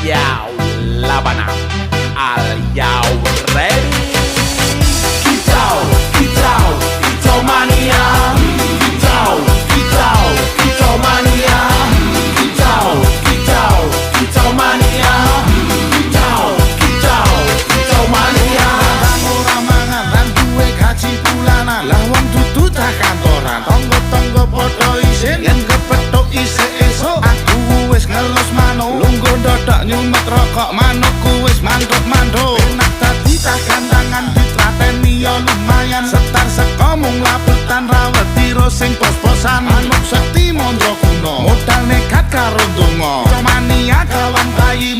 Yo, Labana, are you ready? Kicau, kicau, kicau mania. Kicau, kicau, kicau mania. Kicau, kicau, kicau mania. Kicau, kicau, kicau mania. Orang mangan lan duwe gaji bulanan, lah wong dudu tak kantoran. Tonggo-tonggo padha isin yen kepethuk isih esuk. Aku wis ngelus manuk, lungguh ndodak nyumet rokok manukku wis manduk-manduk. Enak dadi tak gandangan ditrateni ya lumayan. Setar seko mung labetan rawet tiro sing pos-posan. Manuk sekti mondro kuno, modal nekat karo donga. Mania kawan bayi